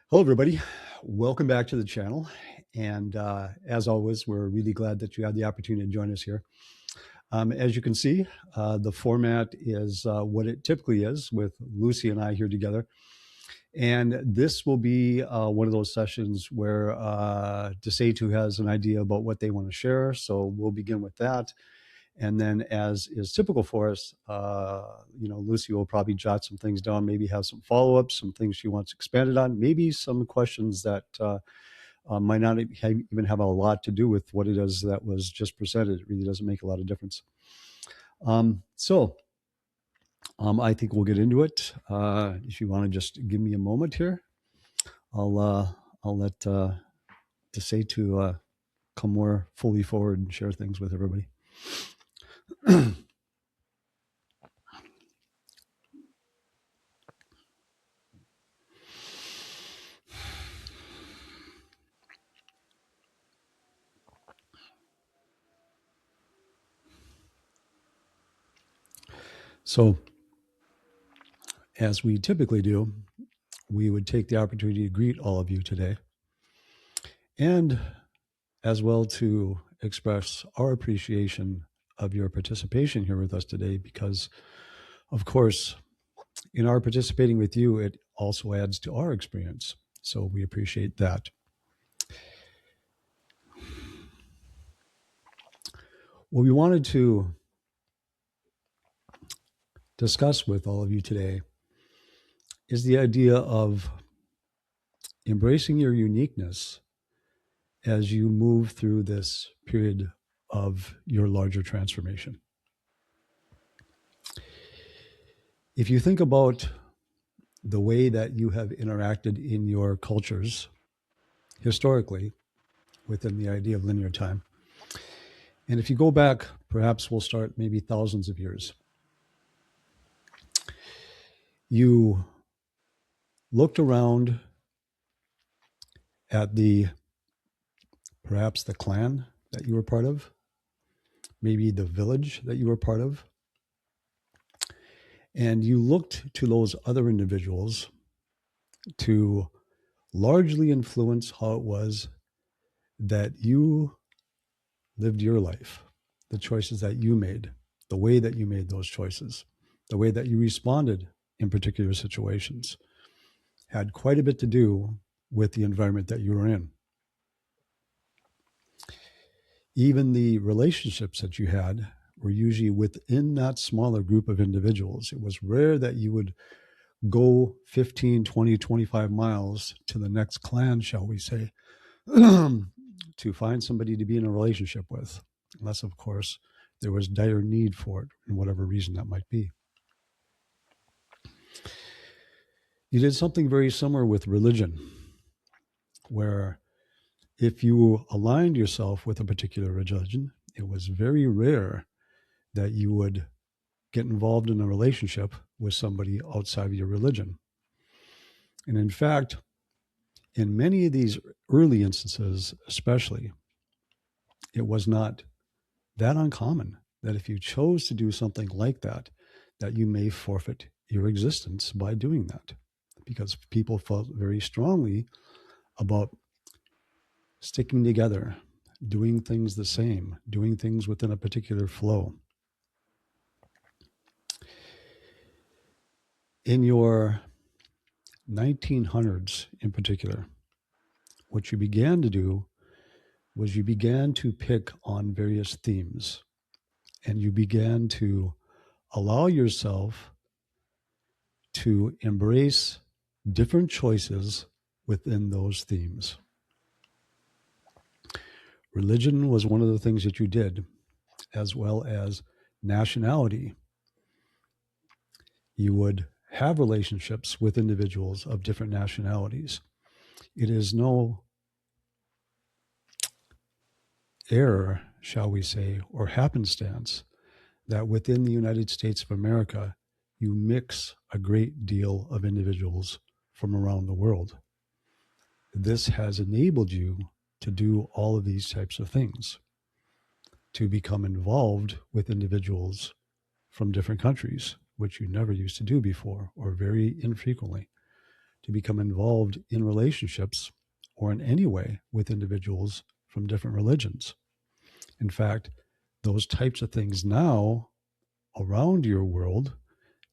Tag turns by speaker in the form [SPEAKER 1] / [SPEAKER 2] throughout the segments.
[SPEAKER 1] Hello, everybody. Welcome back to the channel. And as always, we're really glad that you had the opportunity to join us here. As you can see, the format is what it typically is with Lucy and I here together. And this will be one of those sessions where Desetu has an idea about what they want to share. So we'll begin with that. And then, as is typical for us, Lucy will probably jot some things down, maybe have some follow-ups, some things she wants expanded on, maybe some questions that might not even have a lot to do with what it is that was just presented. It really doesn't make a lot of difference. I think we'll get into it. If you want to just give me a moment here, I'll let Desetu come more fully forward and share things with everybody. So, as we typically do, we would take the opportunity to greet all of you today, and as well to express our appreciation of your participation here with us today, because, of course, in our participating with you, it also adds to our experience. So we appreciate that. What we wanted to discuss with all of you today is the idea of embracing your uniqueness as you move through this period of your larger transformation. If you think about the way that you have interacted in your cultures historically within the idea of linear time, and if you go back, perhaps we'll start maybe thousands of years, you looked around at perhaps the clan that you were part of, maybe the village that you were part of, and you looked to those other individuals to largely influence how it was that you lived your life, the choices that you made, the way that you made those choices, the way that you responded in particular situations had quite a bit to do with the environment that you were in. Even the relationships that you had were usually within that smaller group of individuals. It was rare that you would go 15, 20, 25 miles to the next clan, shall we say, to find somebody to be in a relationship with, unless, of course, there was dire need for it, in whatever reason that might be. You did something very similar with religion, where if you aligned yourself with a particular religion, it was very rare that you would get involved in a relationship with somebody outside of your religion. And in fact, in many of these early instances, especially, it was not that uncommon that if you chose to do something like that, that you may forfeit your existence by doing that, because people felt very strongly about sticking together, doing things the same, doing things within a particular flow. In your 1900s in particular, what you began to do was you began to pick on various themes, and you began to allow yourself to embrace different choices within those themes. Religion was one of the things that you did, as well as nationality. You would have relationships with individuals of different nationalities. It is no error, shall we say, or happenstance that within the United States of America, you mix a great deal of individuals from around the world. This has enabled you to do all of these types of things, to become involved with individuals from different countries, which you never used to do before, or very infrequently, to become involved in relationships or in any way with individuals from different religions. In fact, those types of things now around your world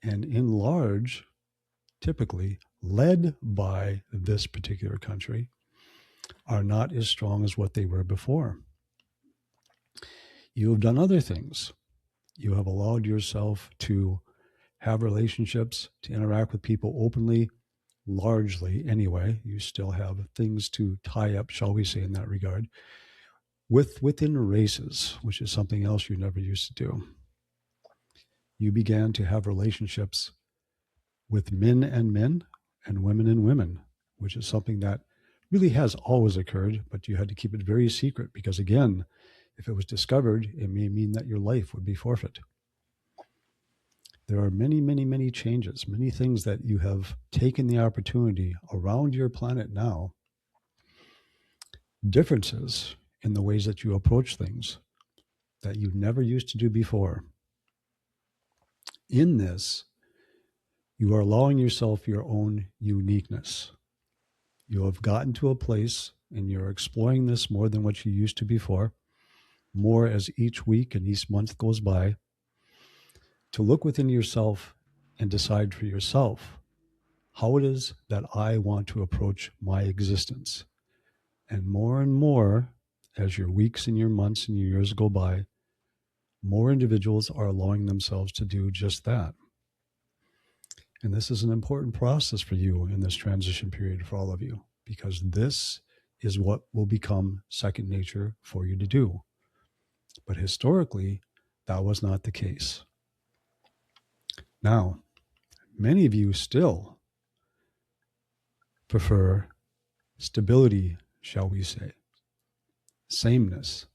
[SPEAKER 1] and in large, typically led by this particular country, are not as strong as what they were before. You have done other things. You have allowed yourself to have relationships, to interact with people openly, largely anyway. You still have things to tie up, shall we say, in that regard, within races, which is something else you never used to do. You began to have relationships with men and women, which is something that really has always occurred, but you had to keep it very secret because, again, if it was discovered, it may mean that your life would be forfeit. There are many, many, many changes, many things that you have taken the opportunity around your planet now, differences in the ways that you approach things that you never used to do before. In this, you are allowing yourself your own uniqueness. You have gotten to a place, and you're exploring this more than what you used to before, more as each week and each month goes by, to look within yourself and decide for yourself how it is that I want to approach my existence. And more, as your weeks and your months and your years go by, more individuals are allowing themselves to do just that. And this is an important process for you in this transition period for all of you, because this is what will become second nature for you to do. But historically, that was not the case. Now, many of you still prefer stability, shall we say, sameness,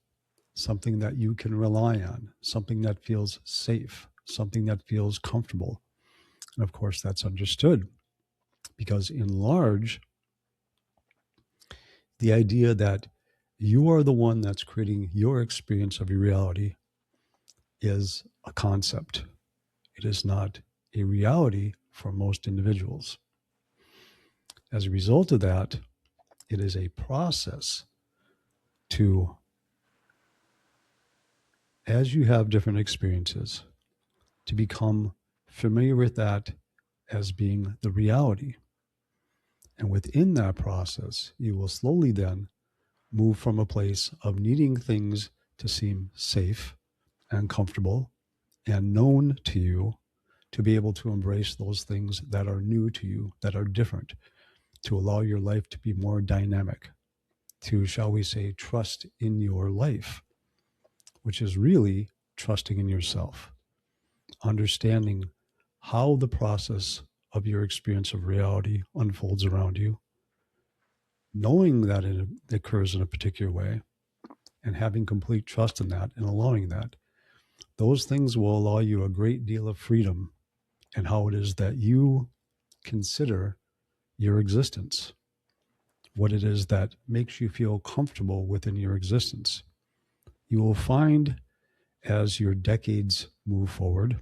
[SPEAKER 1] something that you can rely on, something that feels safe, something that feels comfortable. And of course, that's understood because in large, the idea that you are the one that's creating your experience of your reality is a concept. It is not a reality for most individuals. As a result of that, it is a process to, as you have different experiences, to become familiar with that as being the reality. And within that process, you will slowly then move from a place of needing things to seem safe and comfortable and known to you to be able to embrace those things that are new to you, that are different, to allow your life to be more dynamic, to, shall we say, trust in your life, which is really trusting in yourself, understanding how the process of your experience of reality unfolds around you, knowing that it occurs in a particular way, and having complete trust in that and allowing that. Those things will allow you a great deal of freedom in how it is that you consider your existence, what it is that makes you feel comfortable within your existence. You will find as your decades move forward,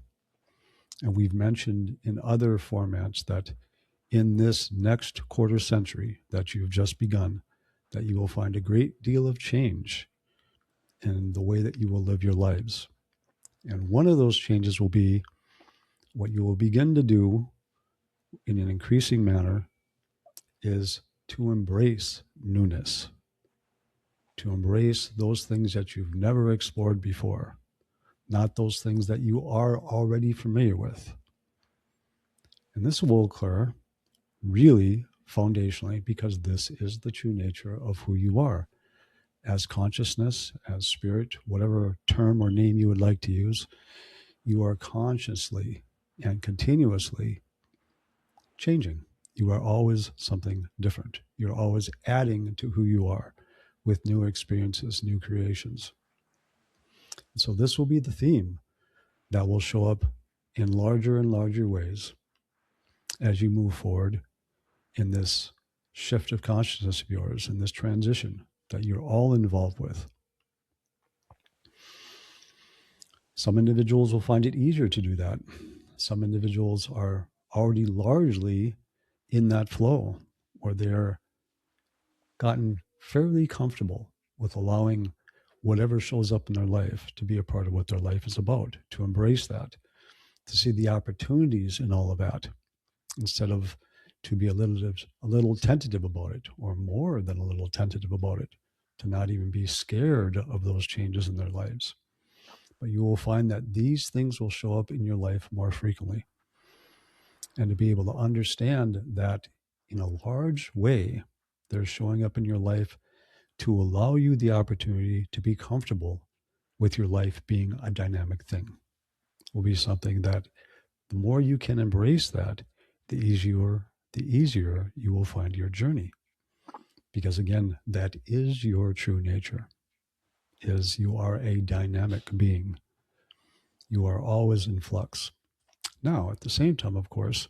[SPEAKER 1] and we've mentioned in other formats that in this next quarter century that you've just begun, that you will find a great deal of change in the way that you will live your lives. And one of those changes will be what you will begin to do in an increasing manner is to embrace newness, to embrace those things that you've never explored before, not those things that you are already familiar with. And this will occur really foundationally because this is the true nature of who you are. As consciousness, as spirit, whatever term or name you would like to use, you are consciously and continuously changing. You are always something different. You're always adding to who you are with new experiences, new creations. And so this will be the theme that will show up in larger and larger ways as you move forward in this shift of consciousness of yours, in this transition that you're all involved with. Some individuals will find it easier to do that. Some individuals are already largely in that flow where they're gotten fairly comfortable with allowing whatever shows up in their life to be a part of what their life is about, to embrace that, to see the opportunities in all of that, instead of to be a little tentative about it, or more than a little tentative about it, to not even be scared of those changes in their lives. But you will find that these things will show up in your life more frequently. And to be able to understand that in a large way, they're showing up in your life to allow you the opportunity to be comfortable with your life being a dynamic thing will be something that the more you can embrace that, the easier you will find your journey. Because again, that is your true nature, is you are a dynamic being. You are always in flux. Now, at the same time, of course,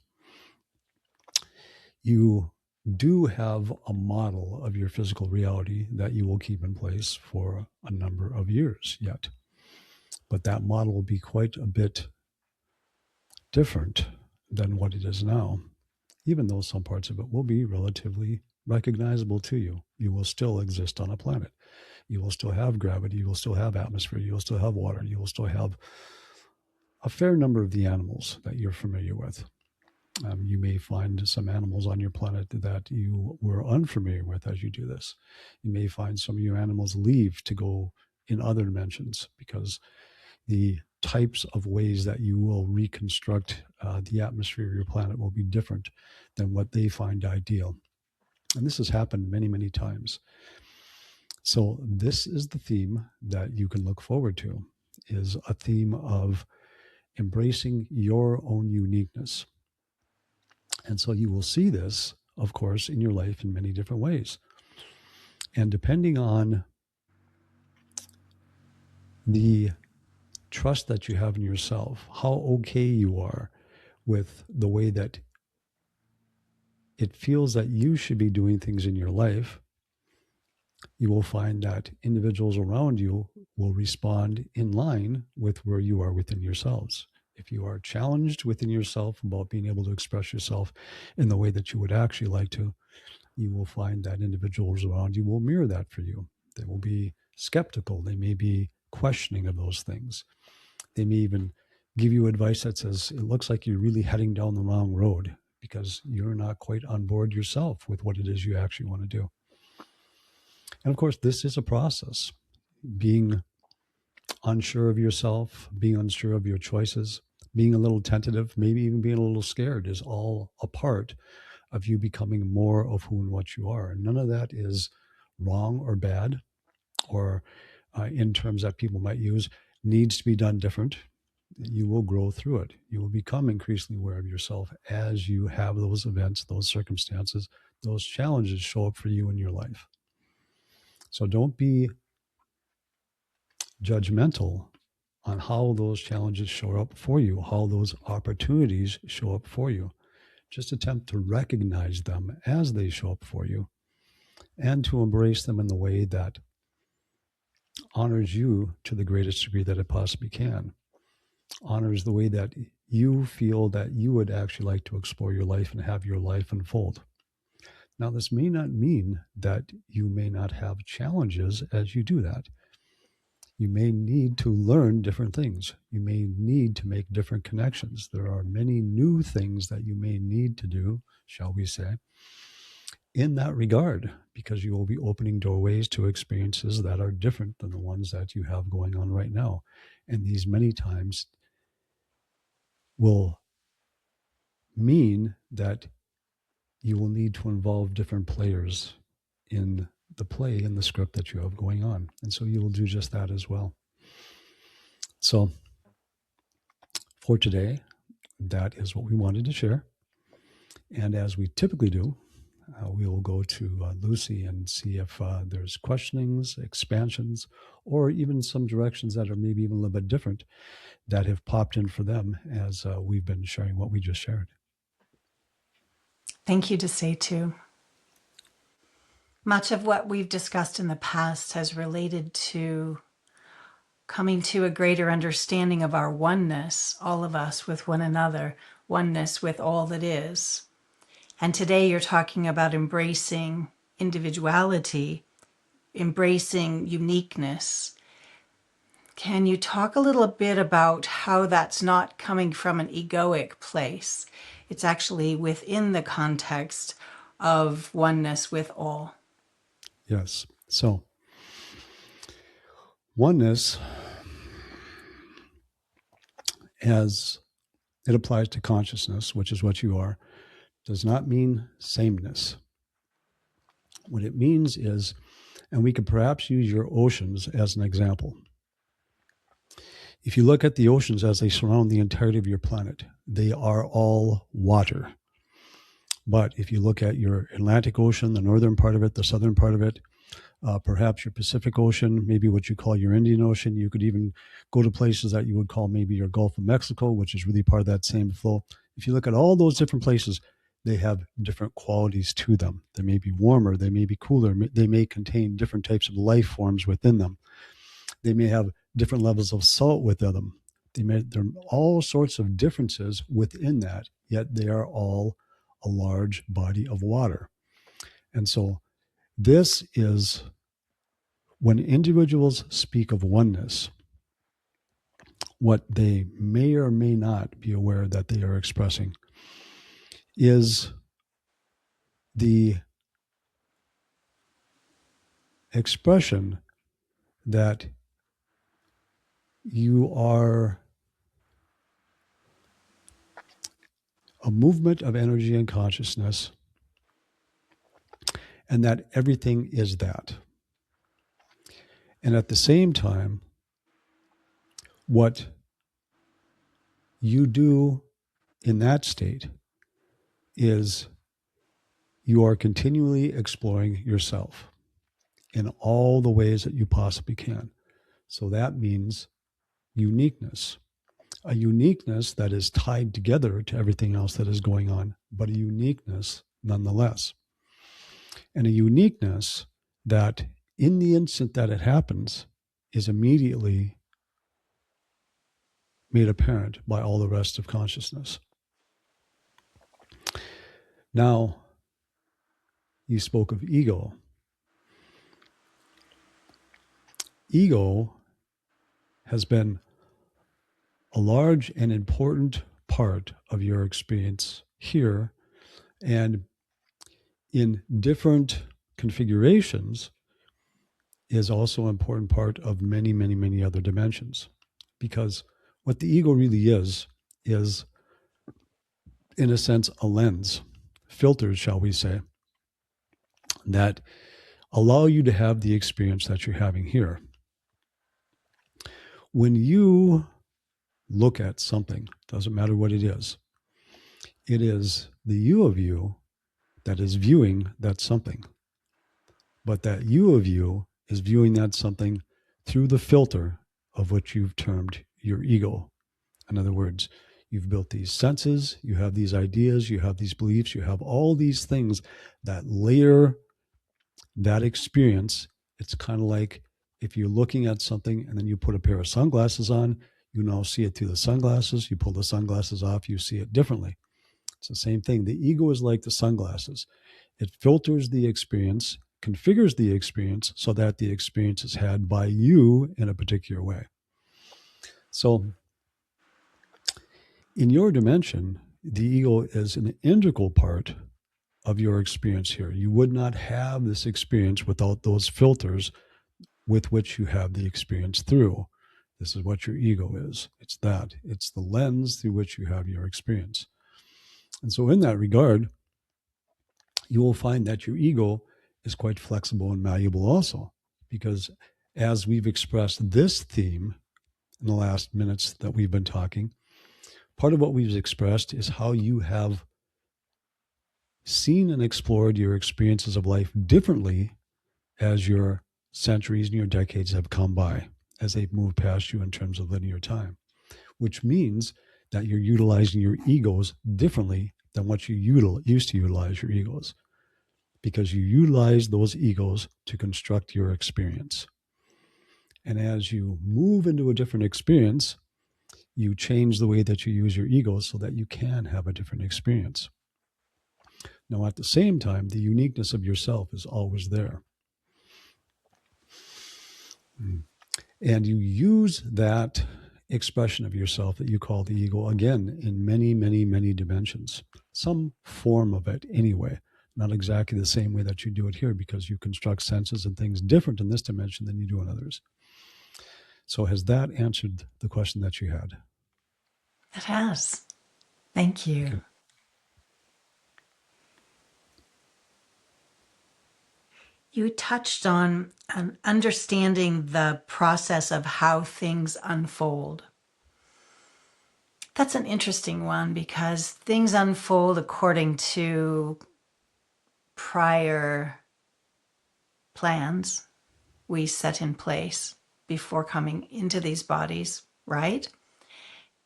[SPEAKER 1] you do have a model of your physical reality that you will keep in place for a number of years yet. But that model will be quite a bit different than what it is now, even though some parts of it will be relatively recognizable to you. You will still exist on a planet. You will still have gravity. You will still have atmosphere. You will still have water. You will still have a fair number of the animals that you're familiar with. You may find some animals on your planet that you were unfamiliar with as you do this. You may find some of your animals leave to go in other dimensions because the types of ways that you will reconstruct the atmosphere of your planet will be different than what they find ideal. And this has happened many, many times. So this is the theme that you can look forward to, is a theme of embracing your own uniqueness. And so you will see this, of course, in your life in many different ways. And depending on the trust that you have in yourself, how okay you are with the way that it feels that you should be doing things in your life, you will find that individuals around you will respond in line with where you are within yourselves. If you are challenged within yourself about being able to express yourself in the way that you would actually like to, you will find that individuals around you will mirror that for you. They will be skeptical. They may be questioning of those things. They may even give you advice that says, it looks like you're really heading down the wrong road because you're not quite on board yourself with what it is you actually want to do. And of course, this is a process. Being unsure of yourself, being unsure of your choices, being a little tentative, maybe even being a little scared is all a part of you becoming more of who and what you are. And none of that is wrong or bad, or in terms that people might use, needs to be done different. You will grow through it. You will become increasingly aware of yourself as you have those events, those circumstances, those challenges show up for you in your life. So don't be judgmental on how those challenges show up for you, how those opportunities show up for you. Just attempt to recognize them as they show up for you and to embrace them in the way that honors you to the greatest degree that it possibly can. Honors the way that you feel that you would actually like to explore your life and have your life unfold. Now, this may not mean that you may not have challenges as you do that. You may need to learn different things. You may need to make different connections. There are many new things that you may need to do, shall we say, in that regard, because you will be opening doorways to experiences that are different than the ones that you have going on right now. And these many times will mean that you will need to involve different players in the play, in the script that you have going on. And so you will do just that as well. So for today, that is what we wanted to share. And as we typically do, we will go to Lucy and see if there's questionings, expansions, or even some directions that are maybe even a little bit different that have popped in for them as we've been sharing what we just shared.
[SPEAKER 2] Thank you to say too. Much of what we've discussed in the past has related to coming to a greater understanding of our oneness, all of us with one another, oneness with all that is. And today you're talking about embracing individuality, embracing uniqueness. Can you talk a little bit about how that's not coming from an egoic place? It's actually within the context of oneness with all.
[SPEAKER 1] Yes. So, oneness, as it applies to consciousness, which is what you are, does not mean sameness. What it means is, and we could perhaps use your oceans as an example. If you look at the oceans as they surround the entirety of your planet, they are all water. But if you look at your Atlantic Ocean, the northern part of it, the southern part of it, perhaps your Pacific Ocean, maybe what you call your Indian Ocean, you could even go to places that you would call maybe your Gulf of Mexico, which is really part of that same flow. If you look at all those different places, they have different qualities to them. They may be warmer, they may be cooler, they may contain different types of life forms within them. They may have different levels of salt within them. There are all sorts of differences within that, yet they are all a large body of water. And so this is when individuals speak of oneness, what they may or may not be aware that they are expressing is the expression that you are a movement of energy and consciousness, and that everything is that. And at the same time, what you do in that state is you are continually exploring yourself in all the ways that you possibly can. So that means uniqueness, a uniqueness that is tied together to everything else that is going on, but a uniqueness nonetheless. And a uniqueness that in the instant that it happens is immediately made apparent by all the rest of consciousness. Now, you spoke of ego. Ego has been a large and important part of your experience here, and in different configurations is also an important part of many, many, many other dimensions. Because what the ego really is in a sense a lens, filters, shall we say, that allow you to have the experience that you're having here. When you look at something, doesn't matter what it is the you of you that is viewing that something. But that you of you is viewing that something through the filter of what you've termed your ego. In other words, you've built these senses, you have these ideas, you have these beliefs, you have all these things that layer that experience. It's kind of like if you're looking at something and then you put a pair of sunglasses on, you now see it through the sunglasses. You pull the sunglasses off, you see it differently. It's the same thing. The ego is like the sunglasses. It filters the experience, configures the experience so that the experience is had by you in a particular way. So in your dimension, the ego is an integral part of your experience here. You would not have this experience without those filters with which you have the experience through. This is what your ego is. It's that. It's the lens through which you have your experience. And so in that regard, you will find that your ego is quite flexible and malleable also, because as we've expressed this theme in the last minutes that we've been talking, part of what we've expressed is how you have seen and explored your experiences of life differently as your centuries and your decades have come by, as they've moved past you in terms of linear time, which means that you're utilizing your egos differently than what you used to utilize your egos, because you utilize those egos to construct your experience. And as you move into a different experience, you change the way that you use your egos so that you can have a different experience. Now, at the same time, the uniqueness of yourself is always there. And you use that expression of yourself that you call the ego, again, in many, many, many dimensions, some form of it anyway. Not exactly the same way that you do it here, because you construct senses and things different in this dimension than you do in others. So has that answered the question that you had?
[SPEAKER 2] It has. Thank you.
[SPEAKER 1] Okay.
[SPEAKER 2] You touched on understanding the process of how things unfold. That's an interesting one because things unfold according to prior plans we set in place before coming into these bodies, right?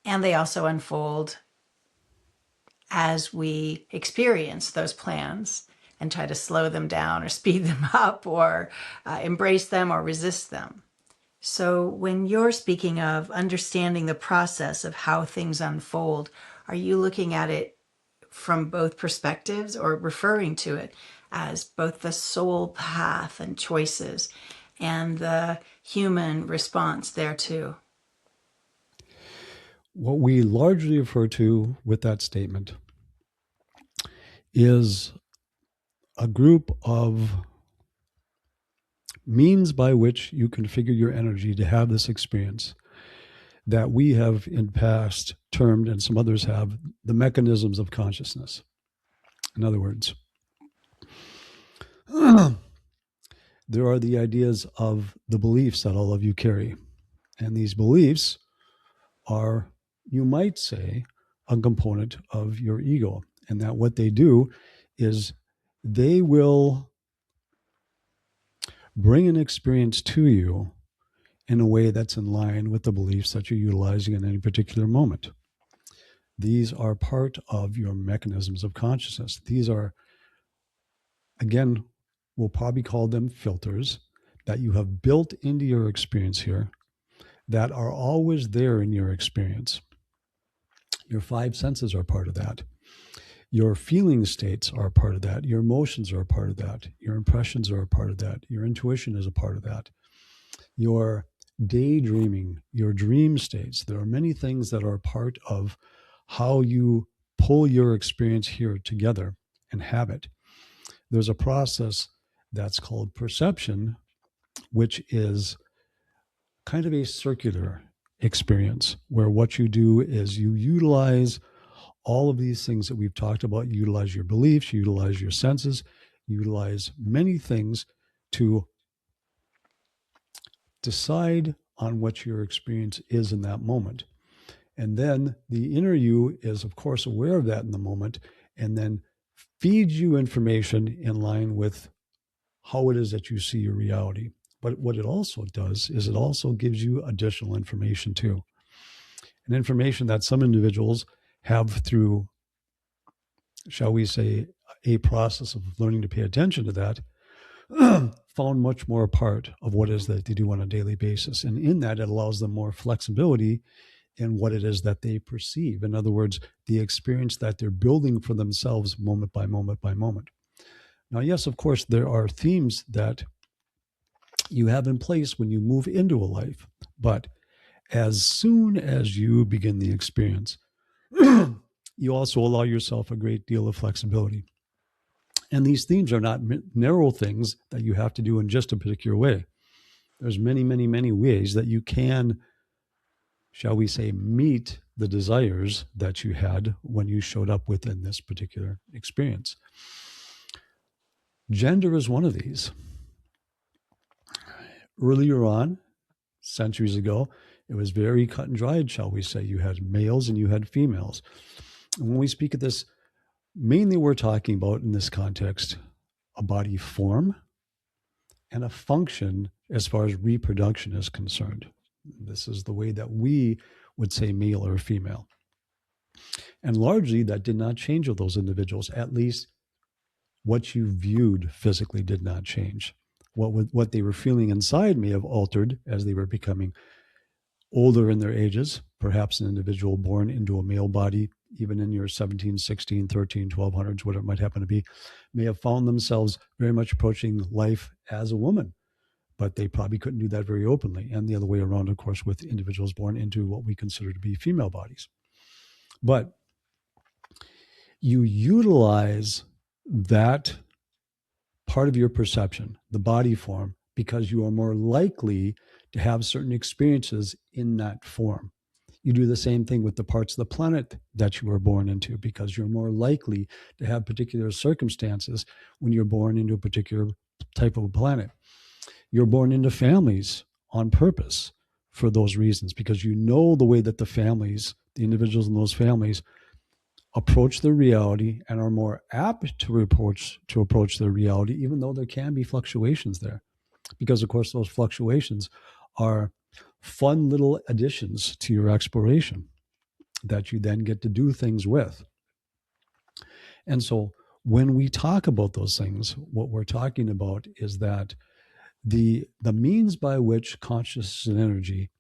[SPEAKER 2] And they also unfold as we experience those plans and try to slow them down or speed them up or embrace them or resist them. So when you're speaking of understanding the process of how things unfold, are you looking at it from both perspectives or referring to it as both the soul path and choices and the human response thereto?
[SPEAKER 1] What we largely refer to with that statement is a group of means by which you configure your energy to have this experience that we have in past termed, and some others have, the mechanisms of consciousness. In other words, there are the ideas of the beliefs that all of you carry. And these beliefs are, you might say, a component of your ego. And that what they do is they will bring an experience to you in a way that's in line with the beliefs that you're utilizing in any particular moment. These are part of your mechanisms of consciousness. These are, again, we'll probably call them filters that you have built into your experience here that are always there in your experience. Your five senses are part of that. Your feeling states are a part of that. Your emotions are a part of that. Your impressions are a part of that. Your intuition is a part of that. Your daydreaming, your dream states. There are many things that are a part of how you pull your experience here together and have it. There's a process that's called perception, which is kind of a circular experience where what you do is you utilize all of these things that we've talked about. You utilize your beliefs, you utilize your senses, you utilize many things to decide on what your experience is in that moment. And then the inner you is, of course, aware of that in the moment and then feeds you information in line with how it is that you see your reality. But what it also does is it also gives you additional information too. And information that some individuals have through, shall we say, a process of learning to pay attention to that, found much more a part of what it is that they do on a daily basis. And in that, it allows them more flexibility in what it is that they perceive. In other words, the experience that they're building for themselves moment by moment by moment. Now, yes, of course, there are themes that you have in place when you move into a life. But as soon as you begin the experience, you also allow yourself a great deal of flexibility. And these themes are not narrow things that you have to do in just a particular way. There's many, many, many ways that you can, shall we say, meet the desires that you had when you showed up within this particular experience. Gender is one of these. Earlier on, centuries ago, it was very cut and dried, shall we say. You had males and you had females. And when we speak of this, mainly we're talking about in this context a body form and a function as far as reproduction is concerned. This is the way that we would say male or female. And largely that did not change with those individuals. At least what you viewed physically did not change. What they were feeling inside may have altered as they were becoming older in their ages, perhaps an individual born into a male body, even in your 17, 16, 13, 1200s, whatever it might happen to be, may have found themselves very much approaching life as a woman, but they probably couldn't do that very openly. And the other way around, of course, with individuals born into what we consider to be female bodies. But you utilize that part of your perception, the body form, because you are more likely to have certain experiences in that form. You do the same thing with the parts of the planet that you were born into, because you're more likely to have particular circumstances when you're born into a particular type of a planet. You're born into families on purpose for those reasons, because you know the way that the families, the individuals in those families, approach their reality and are more apt to approach their reality, even though there can be fluctuations there. Because, of course, those fluctuations are fun little additions to your exploration that you then get to do things with. And so when we talk about those things, what we're talking about is that the means by which consciousness and energy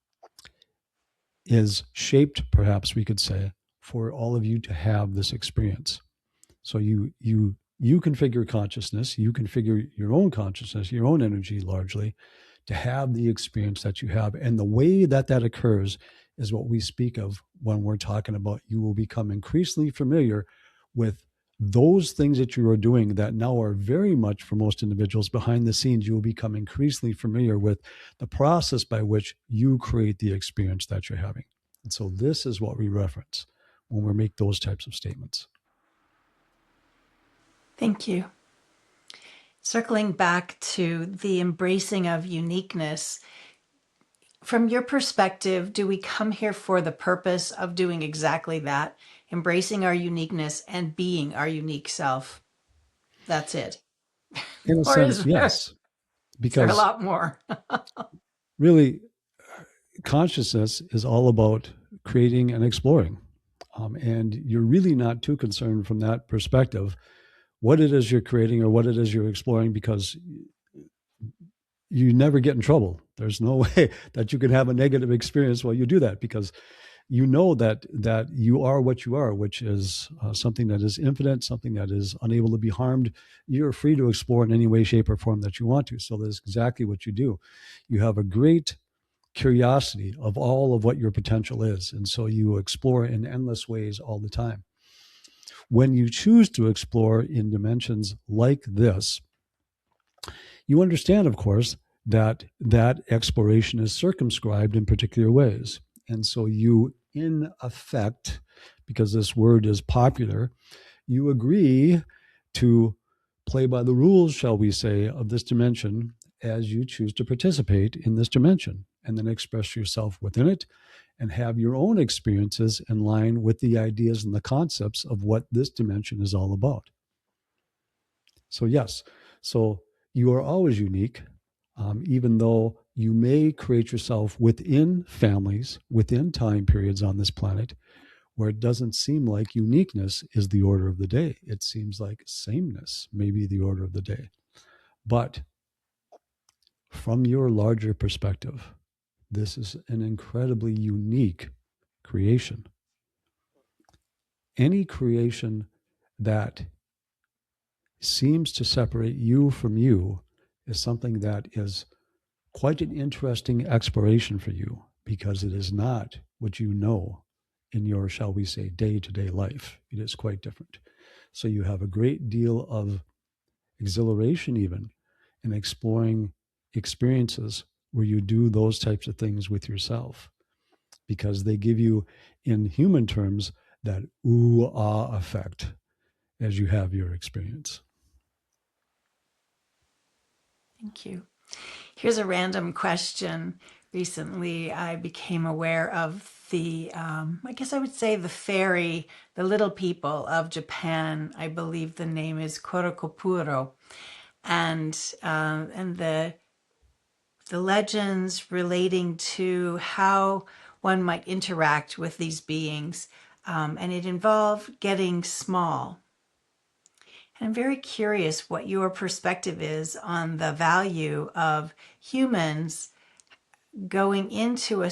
[SPEAKER 1] is shaped, perhaps we could say, for all of you to have this experience. So you configure consciousness, you configure your own consciousness, your own energy largely, to have the experience that you have. And the way that that occurs is what we speak of when we're talking about you will become increasingly familiar with those things that you are doing that now are very much, for most individuals, behind the scenes. You will become increasingly familiar with the process by which you create the experience that you're having. And so this is what we reference when we make those types of statements.
[SPEAKER 2] Thank you. Circling back to the embracing of uniqueness, from your perspective, do we come here for the purpose of doing exactly that, embracing our uniqueness and being our unique self? That's it.
[SPEAKER 1] In a
[SPEAKER 2] Or
[SPEAKER 1] sense, yes,
[SPEAKER 2] is there a
[SPEAKER 1] because
[SPEAKER 2] lot more?
[SPEAKER 1] really consciousness is all about creating and exploring. And you're really not too concerned from that perspective what it is you're creating or what it is you're exploring, because you never get in trouble. There's no way that you can have a negative experience while you do that, because you know that you are what you are, which is something that is infinite, something that is unable to be harmed. You're free to explore in any way, shape, or form that you want to. So that's exactly what you do. You have a great curiosity of all of what your potential is. And so you explore in endless ways all the time. When you choose to explore in dimensions like this, you understand, of course, that that exploration is circumscribed in particular ways. And so you, in effect, because this word is popular, you agree to play by the rules, shall we say, of this dimension as you choose to participate in this dimension, and then express yourself within it and have your own experiences in line with the ideas and the concepts of what this dimension is all about. So, yes, so you are always unique, even though you may create yourself within families, within time periods on this planet, where it doesn't seem like uniqueness is the order of the day. It seems like sameness may be the order of the day. But from your larger perspective, this is an incredibly unique creation. Any creation that seems to separate you from you is something that is quite an interesting exploration for you, because it is not what you know in your, shall we say, day-to-day life. It is quite different. So you have a great deal of exhilaration even in exploring experiences where you do those types of things with yourself, because they give you, in human terms, that ooh-ah effect as you have your experience.
[SPEAKER 2] Thank you. Here's a random question. Recently, I became aware of I guess I would say the fairy, the little people of Japan. I believe the name is Korokopuro. And the legends relating to how one might interact with these beings. And it involved getting small. And I'm very curious what your perspective is on the value of humans going into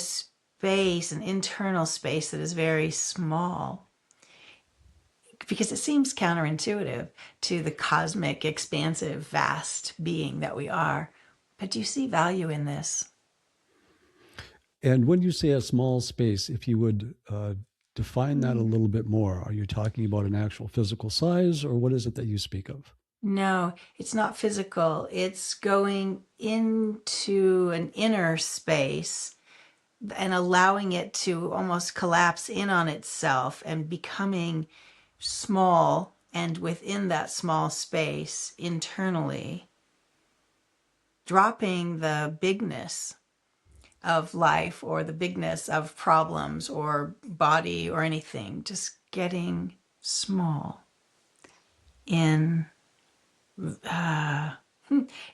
[SPEAKER 2] space, an internal space that is very small, because it seems counterintuitive to the cosmic, expansive, vast being that we are. But do you see value in this?
[SPEAKER 1] And when you say a small space, if you would define that a little bit more, are you talking about an actual physical size, or what is it that you speak of?
[SPEAKER 2] No, it's not physical. It's going into an inner space and allowing it to almost collapse in on itself and becoming small, and within that small space internally, dropping the bigness of life or the bigness of problems or body or anything, just getting small in. Uh,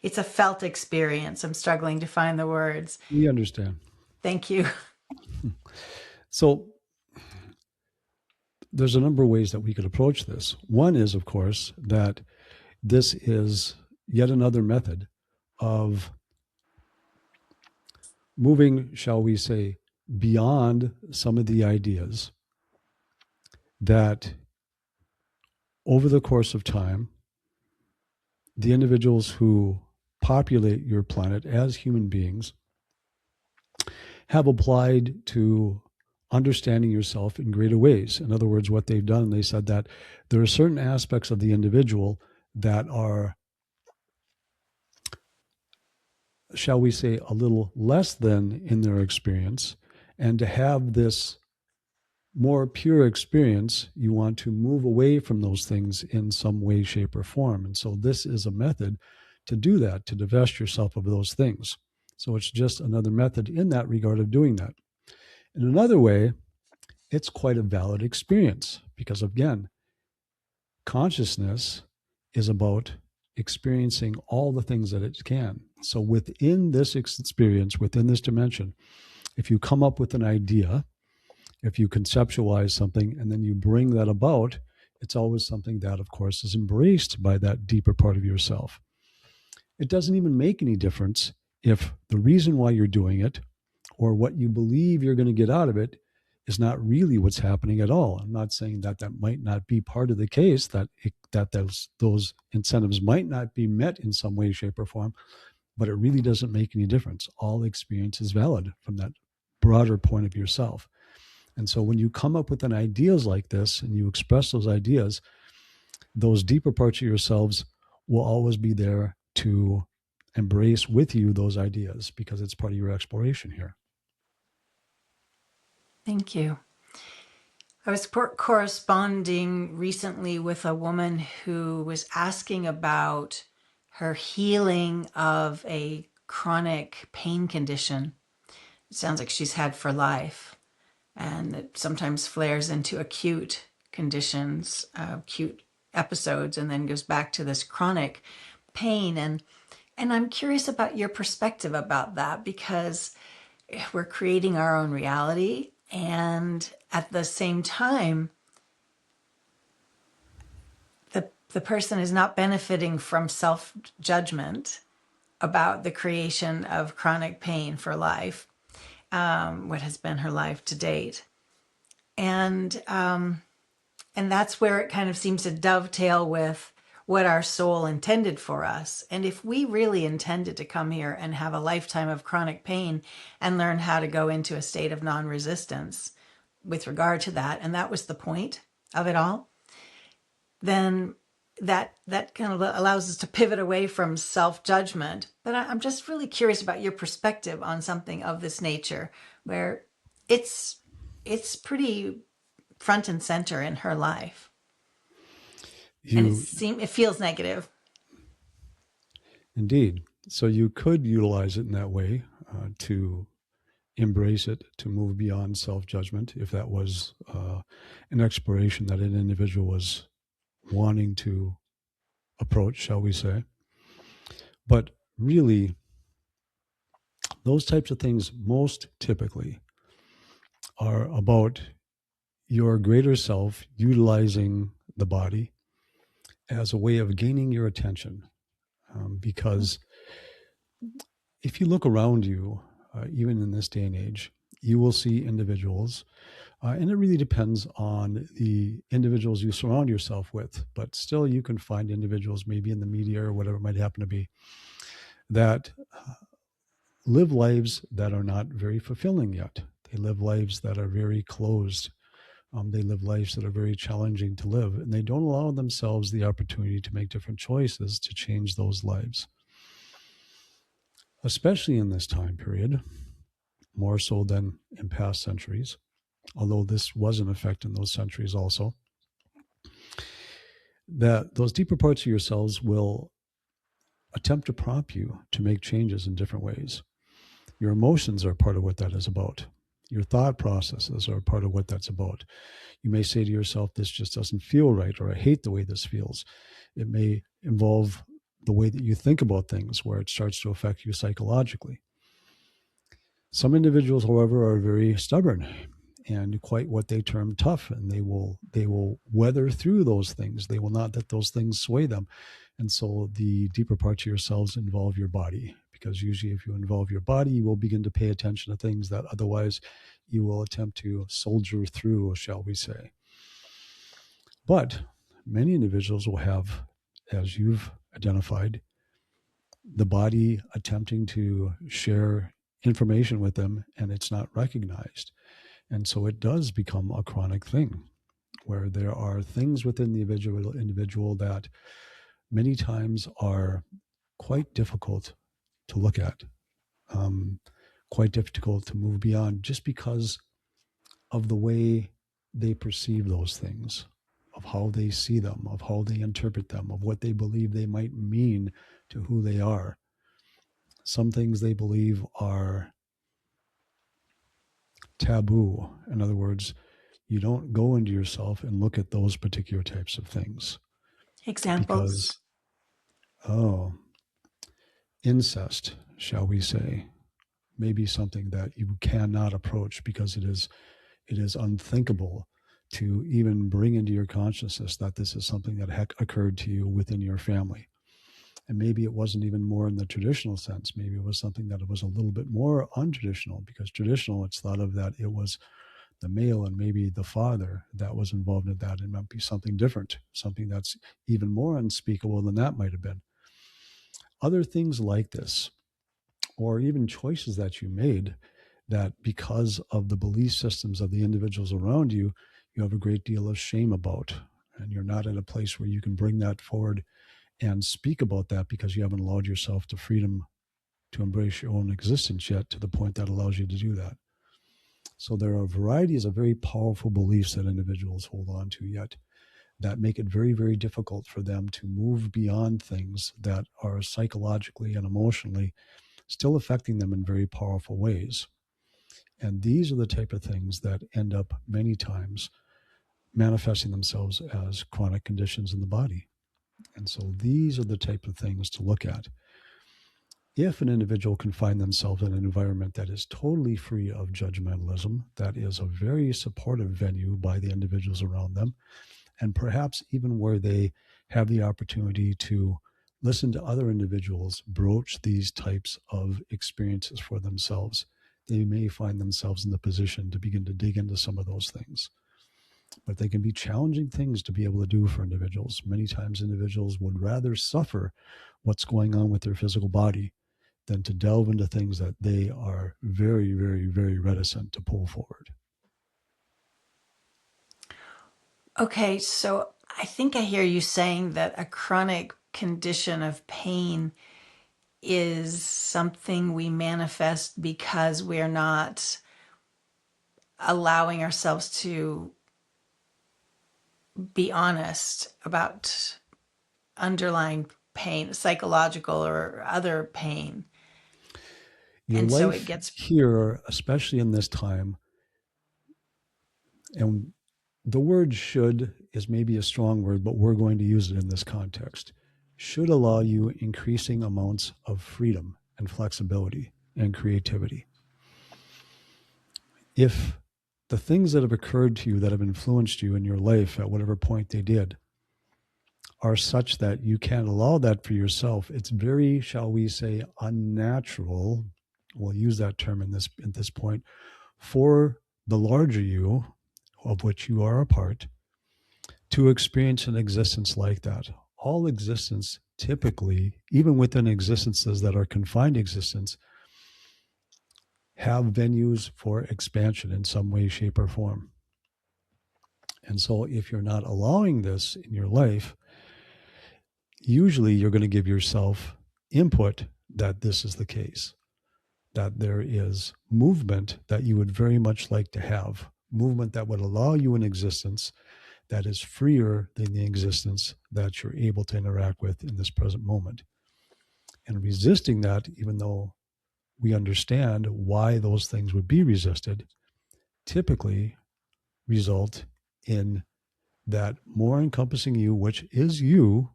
[SPEAKER 2] it's a felt experience. I'm struggling to find the words.
[SPEAKER 1] We understand.
[SPEAKER 2] Thank you.
[SPEAKER 1] So there's a number of ways that we could approach this. One is, of course, that this is yet another method of moving, shall we say, beyond some of the ideas that over the course of time, the individuals who populate your planet as human beings have applied to understanding yourself in greater ways. In other words, what they've done, they said that there are certain aspects of the individual that are, shall we say, a little less than in their experience. And to have this more pure experience, you want to move away from those things in some way, shape, or form. And so this is a method to do that, to divest yourself of those things. So it's just another method in that regard of doing that. In another way, it's quite a valid experience because, again, consciousness is about experiencing all the things that it can. So within this experience, within this dimension, if you come up with an idea, if you conceptualize something and then you bring that about, it's always something that, of course, is embraced by that deeper part of yourself. It doesn't even make any difference if the reason why you're doing it or what you believe you're going to get out of it is not really what's happening at all. I'm not saying that that might not be part of the case, that those incentives might not be met in some way, shape, or form, but it really doesn't make any difference. All experience is valid from that broader point of yourself. And so when you come up with an ideas like this and you express those ideas, those deeper parts of yourselves will always be there to embrace with you those ideas because it's part of your exploration here.
[SPEAKER 2] Thank you. I was corresponding recently with a woman who was asking about her healing of a chronic pain condition. It sounds like she's had for life, and it sometimes flares into acute conditions, acute episodes, and then goes back to this chronic pain. And I'm curious about your perspective about that, because we're creating our own reality, and at the same time, the person is not benefiting from self-judgment about the creation of chronic pain for life, what has been her life to date. And that's where it kind of seems to dovetail with what our soul intended for us. And if we really intended to come here and have a lifetime of chronic pain and learn how to go into a state of non-resistance with regard to that, and that was the point of it all, then that kind of allows us to pivot away from self-judgment. But I'm just really curious about your perspective on something of this nature, where it's pretty front and center in her life, and
[SPEAKER 1] You
[SPEAKER 2] it feels negative.
[SPEAKER 1] indeed. So you could utilize it in that way to embrace it, to move beyond self-judgment, if that was an exploration that an individual was wanting to approach, shall we say. But really, those types of things most typically are about your greater self utilizing the body as a way of gaining your attention. Because if you look around you, even in this day and age, you will see individuals, and it really depends on the individuals you surround yourself with, but still you can find individuals maybe in the media or whatever it might happen to be that live lives that are not very fulfilling yet. They live lives that are very closed. They live lives that are very challenging to live, and they don't allow themselves the opportunity to make different choices to change those lives. Especially in this time period, more so than in past centuries, although this was in effect in those centuries also, that those deeper parts of yourselves will attempt to prompt you to make changes in different ways. Your emotions are part of what that is about. Your thought processes are part of what that's about. You may say to yourself, this just doesn't feel right, or I hate the way this feels. It may involve the way that you think about things, where it starts to affect you psychologically. Some individuals, however, are very stubborn and quite what they term tough, and they will weather through those things. They will not let those things sway them. And so the deeper parts of yourselves involve your body, because usually if you involve your body, you will begin to pay attention to things that otherwise you will attempt to soldier through, shall we say. But many individuals will have, as you've identified, the body attempting to share information with them and it's not recognized. And so it does become a chronic thing where there are things within the individual that many times are quite difficult to look at, um, quite difficult to move beyond, just because of the way they perceive those things, of how they see them, of how they interpret them, of what they believe they might mean to who they are. Some things they believe are taboo. In other words, you don't go into yourself and look at those particular types of things
[SPEAKER 2] Examples?
[SPEAKER 1] because, oh, incest, shall we say, may be something that you cannot approach because it is unthinkable to even bring into your consciousness that this is something that occurred to you within your family. And maybe it wasn't even more in the traditional sense. Maybe it was something that was a little bit more untraditional, because traditional, it's thought of that it was the male and maybe the father that was involved in that. It might be something different, something that's even more unspeakable than that might have been. Other things like this, or even choices that you made that because of the belief systems of the individuals around you, you have a great deal of shame about. And you're not in a place where you can bring that forward and speak about that because you haven't allowed yourself the freedom to embrace your own existence yet to the point that allows you to do that. So there are varieties of very powerful beliefs that individuals hold on to yet that make it very, very difficult for them to move beyond things that are psychologically and emotionally still affecting them in very powerful ways. And these are the type of things that end up many times manifesting themselves as chronic conditions in the body. And so these are the type of things to look at. If an individual can find themselves in an environment that is totally free of judgmentalism, that is a very supportive venue by the individuals around them, and perhaps even where they have the opportunity to listen to other individuals broach these types of experiences for themselves, they may find themselves in the position to begin to dig into some of those things. But they can be challenging things to be able to do for individuals. Many times individuals would rather suffer what's going on with their physical body than to delve into things that they are very, very, very reticent to pull forward.
[SPEAKER 2] Okay, so I think I hear you saying that a chronic condition of pain is something we manifest because we're not allowing ourselves to be honest about underlying pain, psychological or other pain.
[SPEAKER 1] Your
[SPEAKER 2] And so it
[SPEAKER 1] life
[SPEAKER 2] gets,
[SPEAKER 1] here, especially in this time, and the word should is maybe a strong word, but we're going to use it in this context, should allow you increasing amounts of freedom and flexibility and creativity. If the things that have occurred to you that have influenced you in your life at whatever point they did are such that you can't allow that for yourself, it's very, shall we say, unnatural, we'll use that term at this point, for the larger you, of which you are a part, to experience an existence like that. All existence, typically, even within existences that are confined existence, have venues for expansion in some way, shape, or form. And so, if you're not allowing this in your life, usually you're going to give yourself input that this is the case, that there is movement that you would very much like to have, movement that would allow you an existence that is freer than the existence that you're able to interact with in this present moment. And resisting that, even though we understand why those things would be resisted, typically result in that more encompassing you, which is you,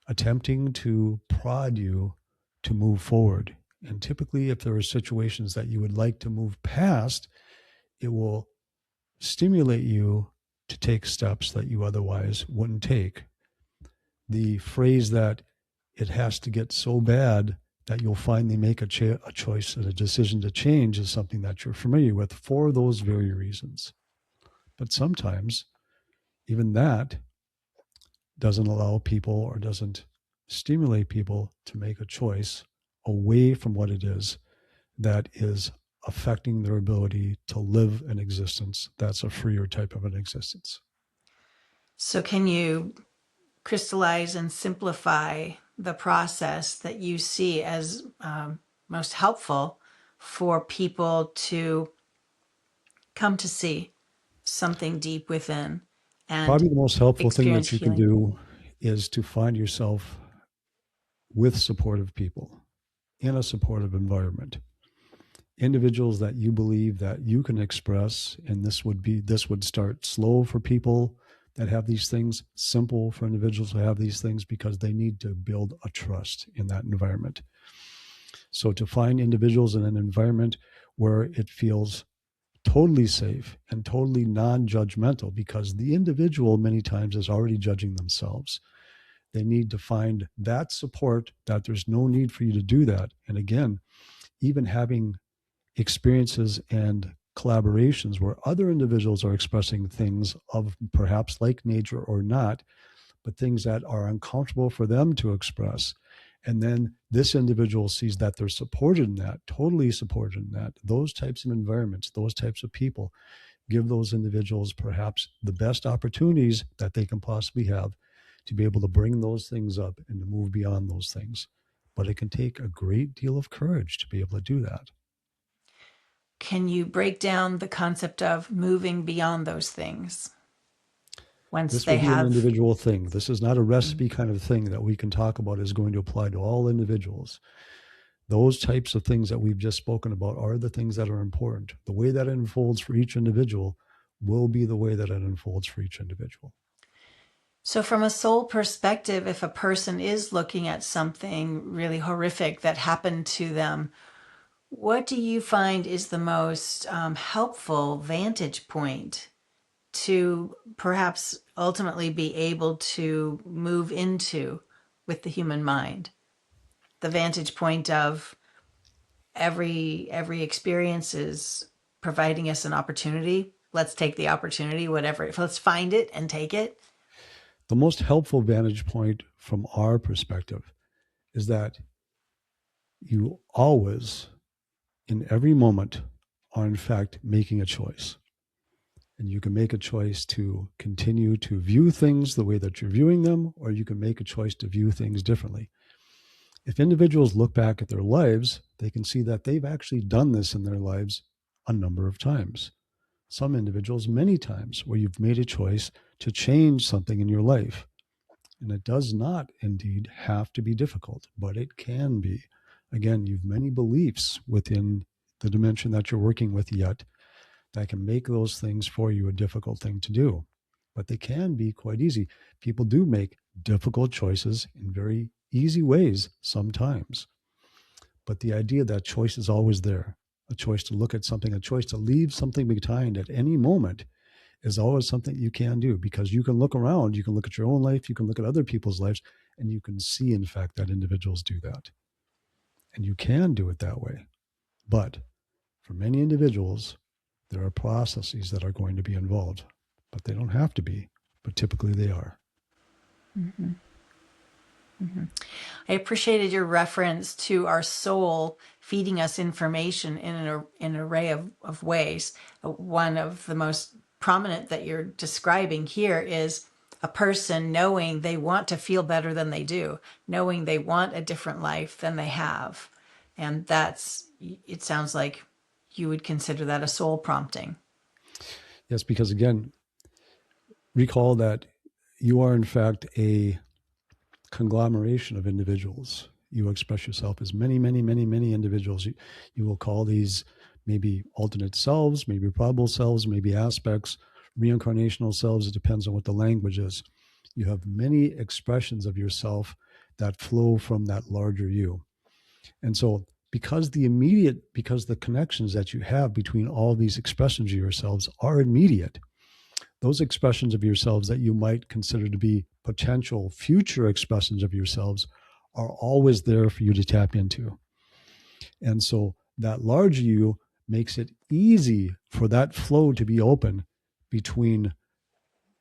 [SPEAKER 1] attempting to prod you to move forward. And typically, if there are situations that you would like to move past, it will stimulate you to take steps that you otherwise wouldn't take. The phrase that it has to get so bad that you'll finally make a choice and a decision to change is something that you're familiar with for those very reasons. But sometimes even that doesn't allow people or doesn't stimulate people to make a choice away from what it is that is affecting their ability to live an existence that's a freer type of an existence.
[SPEAKER 2] So, can you crystallize and simplify the process that you see as most helpful for people to come to see something deep within and
[SPEAKER 1] Probably the most helpful thing
[SPEAKER 2] experience
[SPEAKER 1] that you can
[SPEAKER 2] healing?
[SPEAKER 1] do is to find yourself with supportive people in a supportive environment, individuals that you believe that you can express. And this would start slow for people that have these things, simple for individuals who have these things, because they need to build a trust in that environment. So to find individuals in an environment where it feels totally safe and totally non-judgmental, because the individual many times is already judging themselves. They need to find that support, that there's no need for you to do that. And again, even having experiences and collaborations where other individuals are expressing things of perhaps like nature or not, but things that are uncomfortable for them to express. And then this individual sees that they're supported in that, totally supported in that. Those types of environments, those types of people give those individuals perhaps the best opportunities that they can possibly have to be able to bring those things up and to move beyond those things. But it can take a great deal of courage to be able to do that.
[SPEAKER 2] Can you break down the concept of moving beyond those things once
[SPEAKER 1] This will
[SPEAKER 2] they
[SPEAKER 1] be an
[SPEAKER 2] have?
[SPEAKER 1] individual thing. This is not a recipe kind of thing that we can talk about is going to apply to all individuals. Those types of things that we've just spoken about are the things that are important. The way that it unfolds for each individual will be the way that it unfolds for each individual.
[SPEAKER 2] So, from a soul perspective, if a person is looking at something really horrific that happened to them, what do you find is the most helpful vantage point to perhaps ultimately be able to move into with the human mind? The vantage point of every experience is providing us an opportunity. Let's take the opportunity, whatever. Let's find it and take it.
[SPEAKER 1] The most helpful vantage point from our perspective is that you always, in every moment, are in fact making a choice. And you can make a choice to continue to view things the way that you're viewing them, or you can make a choice to view things differently. If individuals look back at their lives, they can see that they've actually done this in their lives a number of times. Some individuals, many times, where you've made a choice to change something in your life. And it does not indeed have to be difficult, but it can be. Again, you've many beliefs within the dimension that you're working with yet that can make those things for you a difficult thing to do. But they can be quite easy. People do make difficult choices in very easy ways sometimes. But the idea that choice is always there, a choice to look at something, a choice to leave something behind at any moment is always something you can do, because you can look around, you can look at your own life, you can look at other people's lives, and you can see, in fact, that individuals do that. And you can do it that way. But for many individuals, there are processes that are going to be involved, but they don't have to be, but typically they are.
[SPEAKER 2] Mm-hmm. Mm-hmm. I appreciated your reference to our soul feeding us information in an array of ways. One of the most prominent that you're describing here is a person knowing they want to feel better than they do, knowing they want a different life than they have. And it sounds like you would consider that a soul prompting.
[SPEAKER 1] Yes, because again, recall that you are in fact a conglomeration of individuals. You express yourself as many, many, many, many individuals. You will call these maybe alternate selves, maybe probable selves, maybe aspects, reincarnational selves. It depends on what the language is. You have many expressions of yourself that flow from that larger you. And so, because the connections that you have between all these expressions of yourselves are immediate, those expressions of yourselves that you might consider to be potential future expressions of yourselves are always there for you to tap into. And so that large you makes it easy for that flow to be open between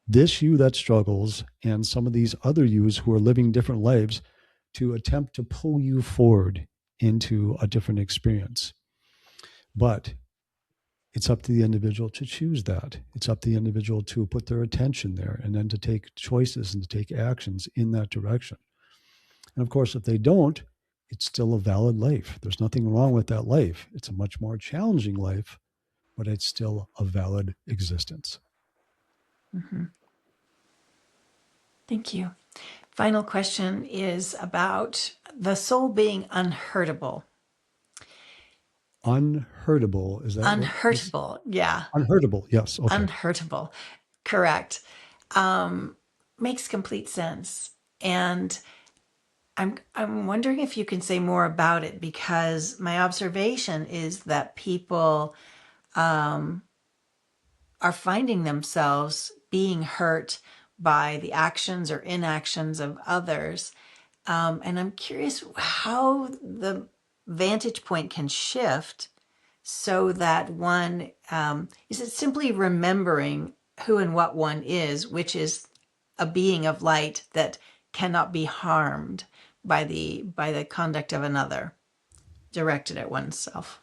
[SPEAKER 1] this you that struggles and some of these other yous who are living different lives to attempt to pull you forward into a different experience. But it's up to the individual to choose that. It's up to the individual to put their attention there and then to take choices and to take actions in that direction. And of course, if they don't, it's still a valid life. There's nothing wrong with that life. It's a much more challenging life, but it's still a valid existence.
[SPEAKER 2] Mm-hmm. Thank you. Final question is about the soul being unhurtable.
[SPEAKER 1] Unhurtable, is that what this?
[SPEAKER 2] Unhurtable, yeah.
[SPEAKER 1] Unhurtable, yes, okay.
[SPEAKER 2] Unhurtable, correct. Makes complete sense. And I'm wondering if you can say more about it, because my observation is that people are finding themselves being hurt by the actions or inactions of others. And I'm curious how the vantage point can shift so that one is it simply remembering who and what one is, which is a being of light that cannot be harmed by the conduct of another directed at oneself.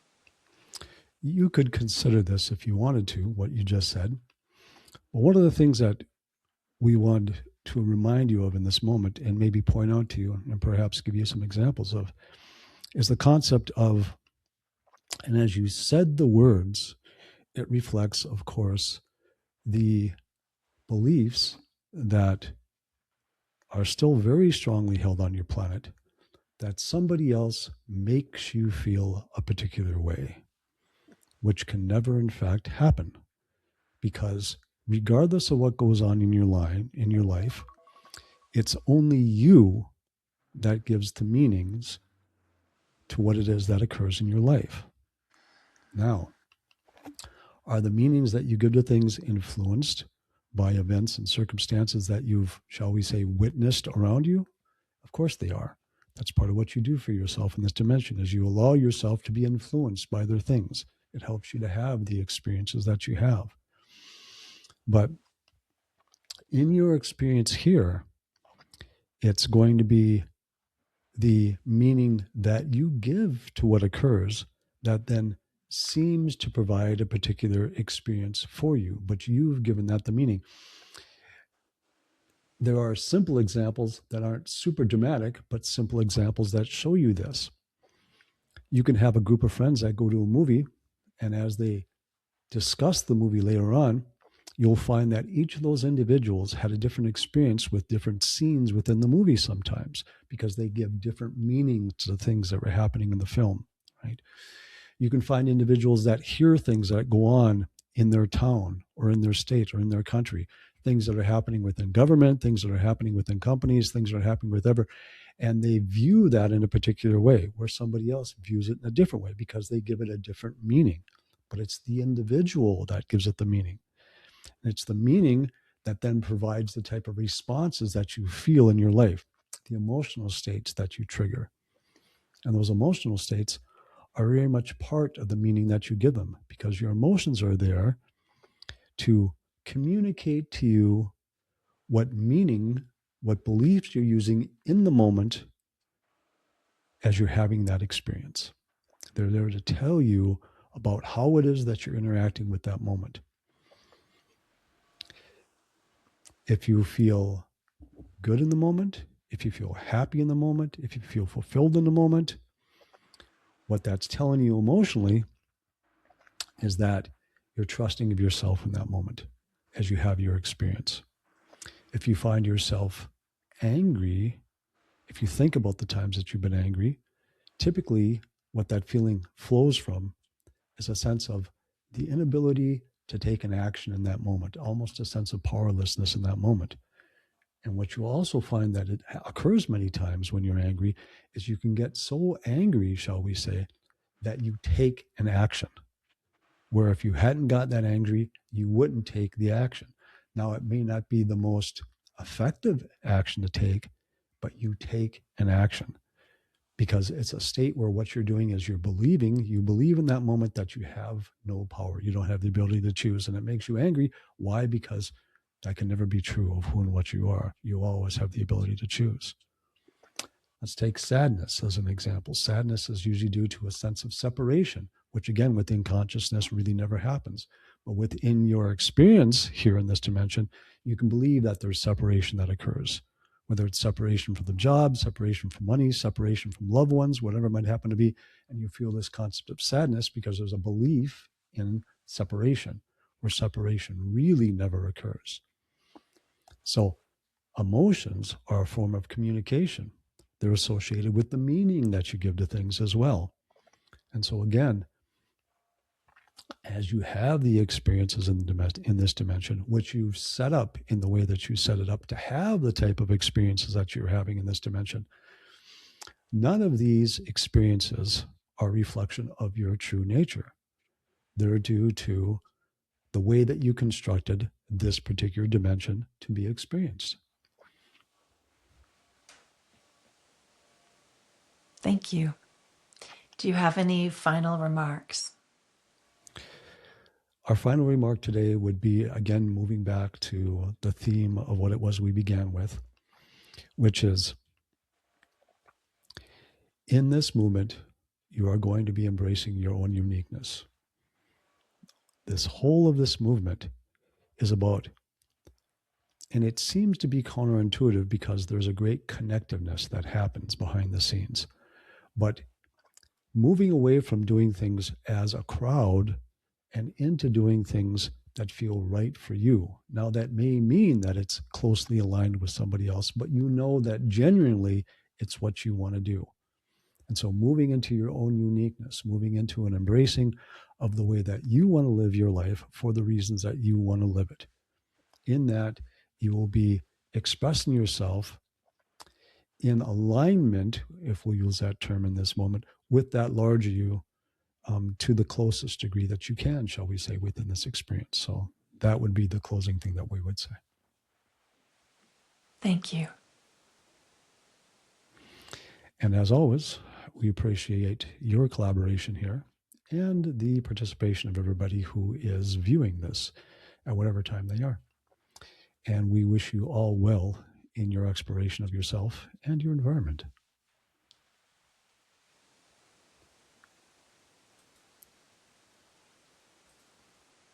[SPEAKER 1] You could consider this if you wanted to, what you just said. But one of the things that we want to remind you of in this moment and maybe point out to you and perhaps give you some examples of is the concept of, and as you said the words, it reflects, of course, the beliefs that are still very strongly held on your planet that somebody else makes you feel a particular way, which can never, in fact, happen. Because regardless of what goes on in your life, it's only you that gives the meanings to what it is that occurs in your life. Now, are the meanings that you give to things influenced by events and circumstances that you've, shall we say, witnessed around you? Of course they are. That's part of what you do for yourself in this dimension, is you allow yourself to be influenced by their things. It helps you to have the experiences that you have. But in your experience here, it's going to be the meaning that you give to what occurs that then seems to provide a particular experience for you, but you've given that the meaning. There are simple examples that aren't super dramatic, but simple examples that show you this. You can have a group of friends that go to a movie, and as they discuss the movie later on, you'll find that each of those individuals had a different experience with different scenes within the movie sometimes, because they give different meanings to the things that were happening in the film, right? You can find individuals that hear things that go on in their town or in their state or in their country, things that are happening within government, things that are happening within companies, things that are happening with ever, and they view that in a particular way where somebody else views it in a different way because they give it a different meaning. But it's the individual that gives it the meaning. And it's the meaning that then provides the type of responses that you feel in your life, the emotional states that you trigger. And those emotional states are very much part of the meaning that you give them, because your emotions are there to communicate to you what meaning, what beliefs you're using in the moment as you're having that experience. They're there to tell you about how it is that you're interacting with that moment. If you feel good in the moment, if you feel happy in the moment, if you feel fulfilled in the moment, what that's telling you emotionally is that you're trusting of yourself in that moment as you have your experience. If you find yourself angry, if you think about the times that you've been angry, typically what that feeling flows from is a sense of the inability to take an action in that moment, almost a sense of powerlessness in that moment. And what you also find that it occurs many times when you're angry is you can get so angry, shall we say, that you take an action. Where if you hadn't got that angry, you wouldn't take the action. Now, it may not be the most effective action to take, but you take an action because it's a state where what you're doing is you believe in that moment that you have no power. You don't have the ability to choose, and it makes you angry. Why? Because that can never be true of who and what you are. You always have the ability to choose. Let's take sadness as an example. Sadness is usually due to a sense of separation, which again, within consciousness really never happens. But within your experience here in this dimension, you can believe that there's separation that occurs, whether it's separation from the job, separation from money, separation from loved ones, whatever it might happen to be. And you feel this concept of sadness because there's a belief in separation, where separation really never occurs. So emotions are a form of communication. They're associated with the meaning that you give to things as well. And so again, as you have the experiences in this dimension, which you've set up in the way that you set it up to have the type of experiences that you're having in this dimension, none of these experiences are a reflection of your true nature. They're due to the way that you constructed this particular dimension to be experienced.
[SPEAKER 2] Thank you. Do you have any final remarks?
[SPEAKER 1] Our final remark today would be, again, moving back to the theme of what it was we began with, which is, in this movement, you are going to be embracing your own uniqueness. This whole of this movement is about, and it seems to be counterintuitive because there's a great connectiveness that happens behind the scenes, but moving away from doing things as a crowd and into doing things that feel right for you. Now, that may mean that it's closely aligned with somebody else, but you know that genuinely it's what you want to do. And so moving into your own uniqueness, moving into an embracing of the way that you want to live your life for the reasons that you want to live it. In that, you will be expressing yourself in alignment, if we'll use that term in this moment, with that larger you, to the closest degree that you can, shall we say, within this experience. So that would be the closing thing that we would say.
[SPEAKER 2] Thank you.
[SPEAKER 1] And as always, we appreciate your collaboration here and the participation of everybody who is viewing this at whatever time they are. And we wish you all well in your exploration of yourself and your environment.